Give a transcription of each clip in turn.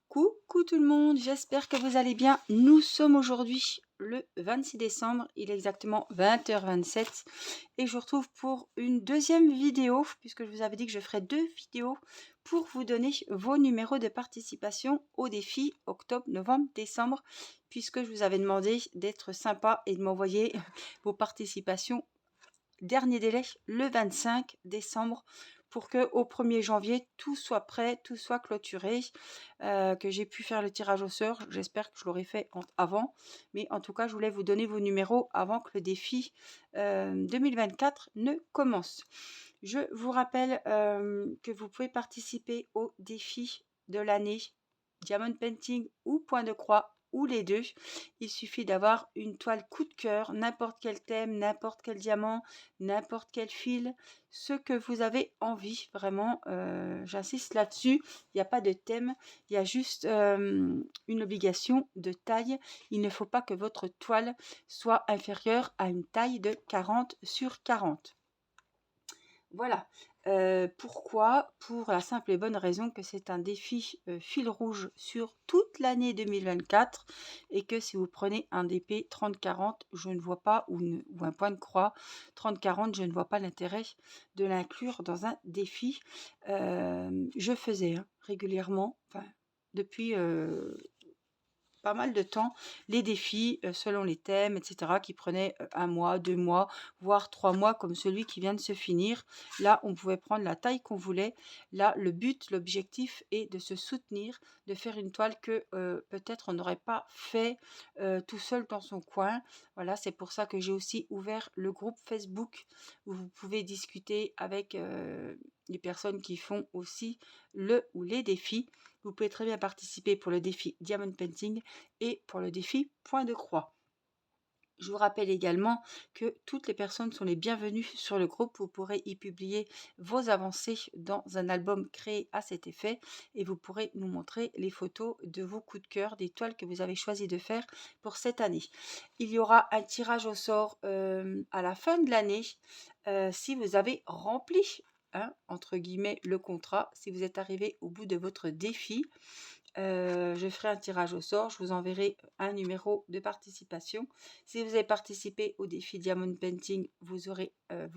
Coucou tout le monde, j'espère que vous allez bien. Nous sommes aujourd'hui le 26 décembre, il est exactement 20h27 et je vous retrouve pour une deuxième vidéo puisque je vous avais dit que je ferais deux vidéos pour vous donner vos numéros de participation au défi octobre, novembre, décembre puisque je vous avais demandé d'être sympa et de m'envoyer vos participations. Dernier délai le 25 décembre pour que au 1er janvier tout soit prêt, tout soit clôturé, que j'ai pu faire le tirage au sort. J'espère que je l'aurai fait avant, mais en tout cas je voulais vous donner vos numéros avant que le défi 2024 ne commence. Je vous rappelle que vous pouvez participer au défi de l'année Diamond Painting ou Point de Croix ou les deux. Il suffit d'avoir une toile coup de cœur, n'importe quel thème, n'importe quel diamant, n'importe quel fil, ce que vous avez envie, vraiment, j'insiste là-dessus, il n'y a pas de thème, il y a juste une obligation de taille. Il ne faut pas que votre toile soit inférieure à une taille de 40 sur 40. Voilà. Pourquoi? Pour la simple et bonne raison que c'est un défi fil rouge sur toute l'année 2024 et que si vous prenez un DP 30-40, je ne vois pas, ou un point de croix 30-40, je ne vois pas l'intérêt de l'inclure dans un défi. Je faisais régulièrement, enfin, depuis pas mal de temps, les défis selon les thèmes, etc., qui prenaient 1 mois, 2 mois, voire 3 mois, comme celui qui vient de se finir. Là, on pouvait prendre la taille qu'on voulait. Là, le but, l'objectif est de se soutenir, de faire une toile que peut-être on n'aurait pas fait tout seul dans son coin. Voilà, c'est pour ça que j'ai aussi ouvert le groupe Facebook où vous pouvez discuter avec les personnes qui font aussi le ou les défis. Vous pouvez très bien participer pour le défi Diamond Painting et pour le défi Point de Croix. Je vous rappelle également que toutes les personnes sont les bienvenues sur le groupe. Vous pourrez y publier vos avancées dans un album créé à cet effet et vous pourrez nous montrer les photos de vos coups de cœur, des toiles que vous avez choisi de faire pour cette année. Il y aura un tirage au sort à la fin de l'année si vous avez rempli entre guillemets le contrat, si vous êtes arrivé au bout de votre défi. Je ferai un tirage au sort, je vous enverrai un numéro de participation. Si vous avez participé au défi Diamond Painting, vous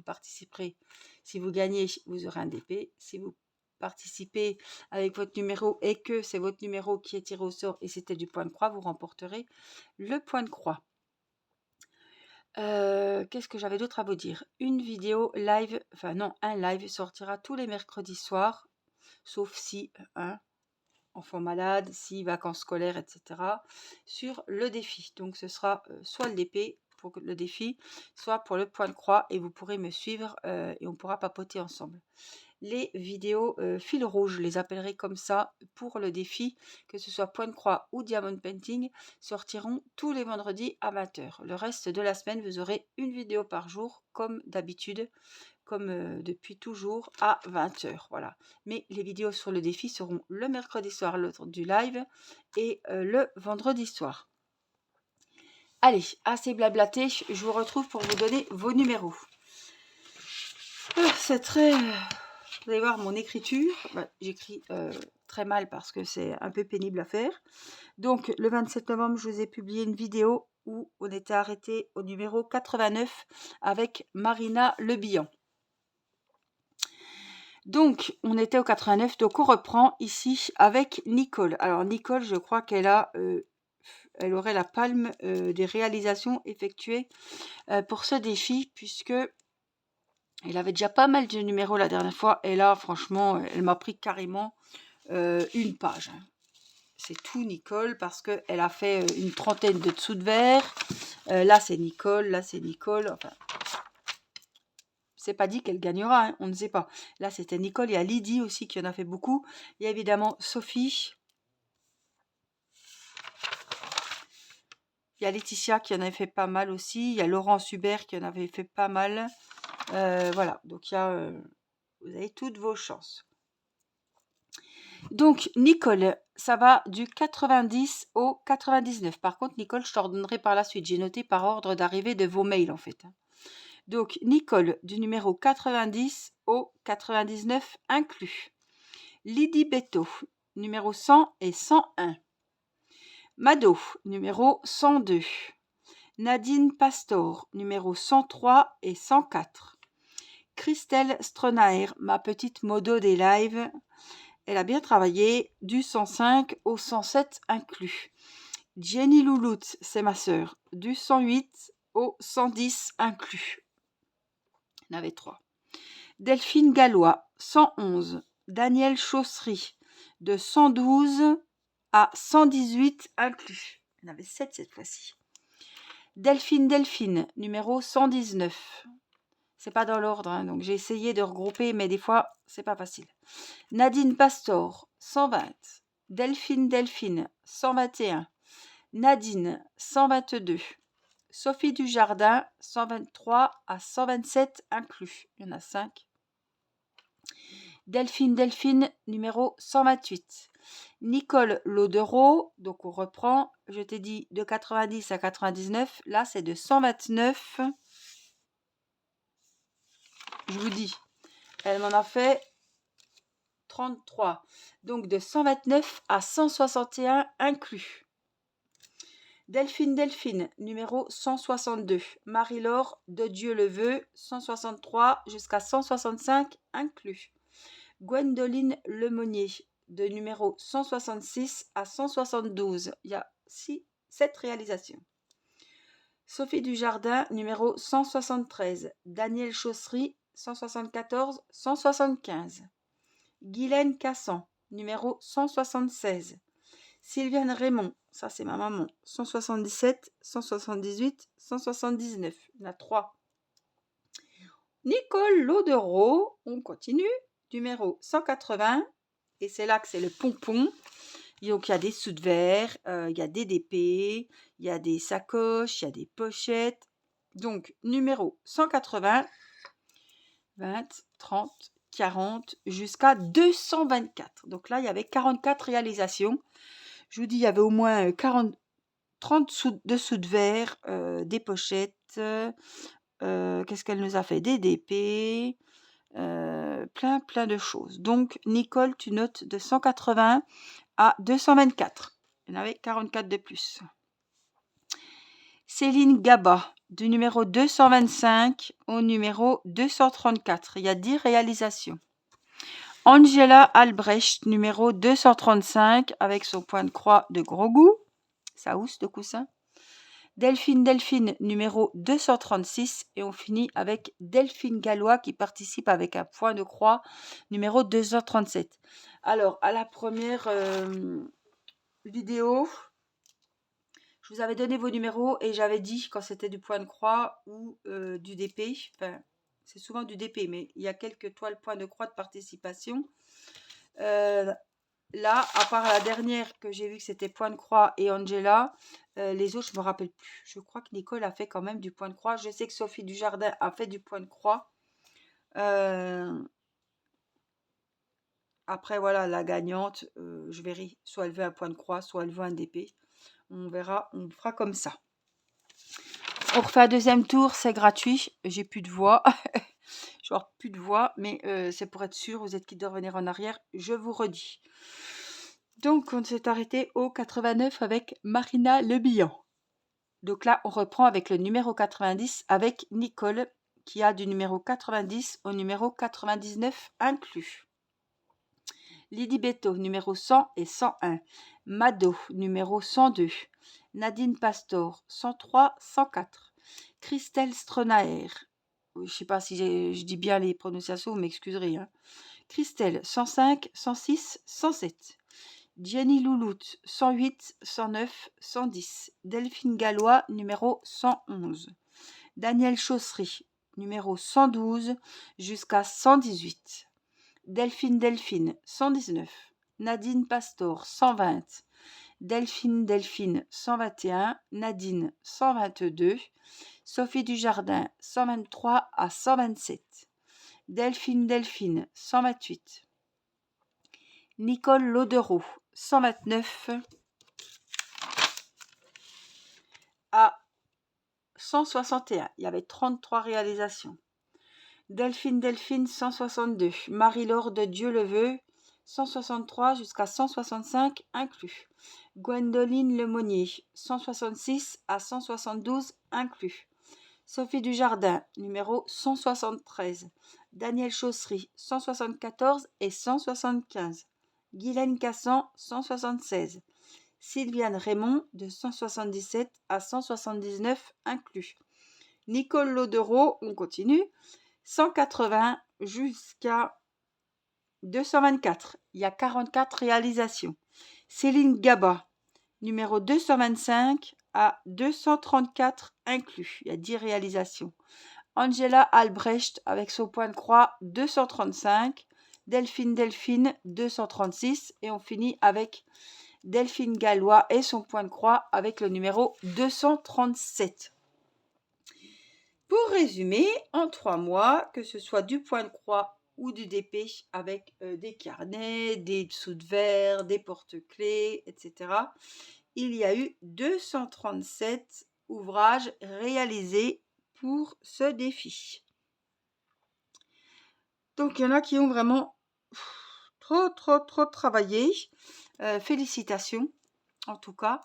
participerez. Si vous gagnez, vous aurez un DP. Si vous participez avec votre numéro et que c'est votre numéro qui est tiré au sort et c'était du point de croix, vous remporterez le point de croix. Qu'est-ce que j'avais d'autre à vous dire? Une vidéo live, enfin non, un live sortira tous les mercredis soirs, sauf si enfant malade, si vacances scolaires, etc., sur le défi. Donc ce sera soit le DP pour le défi, soit pour le point de croix et vous pourrez me suivre et on pourra papoter ensemble. Les vidéos fil rouge, je les appellerai comme ça pour le défi, que ce soit point de croix ou diamond painting, sortiront tous les vendredis à 20h. Le reste de la semaine, vous aurez une vidéo par jour comme d'habitude, comme depuis toujours à 20h. Voilà. Mais les vidéos sur le défi seront le mercredi soir, l'autre du live, et le vendredi soir. Allez, assez blablaté, je vous retrouve pour vous donner vos numéros. C'est très... Vous allez voir mon écriture. J'écris très mal parce que c'est un peu pénible à faire. Donc, le 27 novembre, je vous ai publié une vidéo où on était arrêté au numéro 89 avec Marina Le Bihan. Donc, on était au 89, donc on reprend ici avec Nicole. Alors, Nicole, je crois qu'elle elle aurait la palme des réalisations effectuées pour ce défi, puisque elle avait déjà pas mal de numéros la dernière fois. Et là, franchement, elle m'a pris carrément une page. C'est tout Nicole, parce qu'elle a fait une trentaine de dessous de verre. Là, c'est Nicole, là, c'est Nicole. Enfin, c'est pas dit qu'elle gagnera, hein, on ne sait pas. Là, c'était Nicole. Il y a Lydie aussi qui en a fait beaucoup. Il y a évidemment Sophie. Il y a Laetitia qui en avait fait pas mal aussi. Il y a Laurence Hubert qui en avait fait pas mal. Voilà, donc vous avez toutes vos chances. Donc, Nicole, ça va du 90 au 99. Par contre, Nicole, je t'ordonnerai par la suite. J'ai noté par ordre d'arrivée de vos mails, en fait. Donc, Nicole, du numéro 90 au 99 inclus. Lydie Beto, numéro 100 et 101. Mado, numéro 102. Nadine Pastor, numéro 103 et 104. Christelle Stronaer, ma petite modo des lives, elle a bien travaillé, du 105 au 107 inclus. Jenny Louloute, c'est ma sœur, du 108 au 110 inclus. Il y en avait 3. Delphine Gallois, 111. Daniel Chaussery, de 112 à 118 inclus. Il y en avait 7 cette fois-ci. Delphine, numéro 119. C'est pas dans l'ordre, hein, donc j'ai essayé de regrouper, mais des fois, c'est pas facile. Nadine Pastor, 120. Delphine, 121. Nadine, 122. Sophie Dujardin, 123 à 127 inclus. Il y en a 5. Delphine, numéro 128. Nicole Laudereau, donc on reprend, je t'ai dit de 90 à 99, là c'est de 129. Je vous dis, elle m'en a fait 33. Donc de 129 à 161 inclus. Delphine, numéro 162. Marie-Laure de Dieu le veut, 163 jusqu'à 165 inclus. Gwendoline Lemonnier, de numéro 166 à 172. Il y a 7 réalisations. Sophie Dujardin, numéro 173. Daniel Chaussery, 174, 175. Guylaine Cassan, numéro 176. Sylviane Raymond, ça c'est ma maman, 177, 178, 179. Il y en a 3. Nicole Laudereau, on continue, numéro 180. Et c'est là que c'est le pompon. Donc il y a des sous de verre, il y a des DP, il y a des sacoches, il y a des pochettes. Donc numéro 180, 20, 30, 40 jusqu'à 224. Donc là, il y avait 44 réalisations. Je vous dis, il y avait au moins 30 dessous de verre, des pochettes. Qu'est-ce qu'elle nous a fait? Des DP, plein de choses. Donc, Nicole, tu notes de 180 à 224. Il y en avait 44 de plus. Céline Gaba, du numéro 225 au numéro 234. Il y a 10 réalisations. Angela Albrecht, numéro 235, avec son point de croix de gros goût. Ça housse de coussin. Delphine, numéro 236. Et on finit avec Delphine Gallois qui participe avec un point de croix, numéro 237. Alors, à la première vidéo, je vous avais donné vos numéros et j'avais dit quand c'était du point de croix ou du DP. Enfin, c'est souvent du DP, mais il y a quelques toiles point de croix de participation. Là, à part la dernière que j'ai vu que c'était point de croix et Angela, les autres, je ne me rappelle plus. Je crois que Nicole a fait quand même du point de croix. Je sais que Sophie Dujardin a fait du point de croix. Après, voilà, la gagnante, je verrai. Soit elle veut un point de croix, soit elle veut un DP. On verra, on fera comme ça. On refait un deuxième tour, c'est gratuit. J'ai plus de voix. Je n'aurai plus de voix, mais c'est pour être sûr, vous êtes quitte de revenir en arrière. Je vous redis. Donc, on s'est arrêté au 89 avec Marina Lebihan. Donc là, on reprend avec le numéro 90 avec Nicole, qui a du numéro 90 au numéro 99 inclus. Lydie Beto, numéro 100 et 101. Mado, numéro 102. Nadine Pastor, 103, 104. Christelle Stronaer, je ne sais pas si je dis bien les prononciations, vous m'excuserez. Hein. Christelle, 105, 106, 107. Jenny Louloute, 108, 109, 110. Delphine Gallois, numéro 111. Daniel Chaussery, numéro 112 jusqu'à 118. Delphine, 119. Nadine Pastor, 120. Delphine, 121. Nadine, 122. Sophie Dujardin, 123 à 127. Delphine, 128. Nicole Laudereau, 129 à 161. Il y avait 33 réalisations. Delphine, 162. Marie-Laure de Dieu le veut, 163 jusqu'à 165 inclus. Gwendoline Lemonnier, 166 à 172 inclus. Sophie Dujardin, numéro 173. Daniel Chaussery, 174 et 175. Guylaine Cassan, 176. Sylviane Raymond, de 177 à 179 inclus. Nicole Laudereau, on continue, 180 jusqu'à 224. Il y a 44 réalisations. Céline Gaba, numéro 225 à 234 inclus. Il y a 10 réalisations. Angela Albrecht avec son point de croix 235. Delphine 236. Et on finit avec Delphine Gallois et son point de croix avec le numéro 237. Pour résumer, en 3 mois, que ce soit du point de croix ou du DP avec des carnets, des dessous de verre, des porte-clés, etc., il y a eu 237 ouvrages réalisés pour ce défi. Donc, il y en a qui ont vraiment trop travaillé. Félicitations, en tout cas.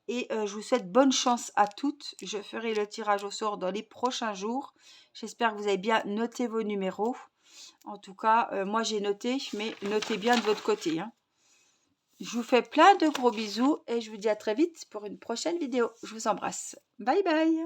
Et je vous souhaite bonne chance à toutes. Je ferai le tirage au sort dans les prochains jours. J'espère que vous avez bien noté vos numéros. En tout cas, moi j'ai noté, mais notez bien de votre côté, hein. Je vous fais plein de gros bisous et je vous dis à très vite pour une prochaine vidéo. Je vous embrasse. Bye bye.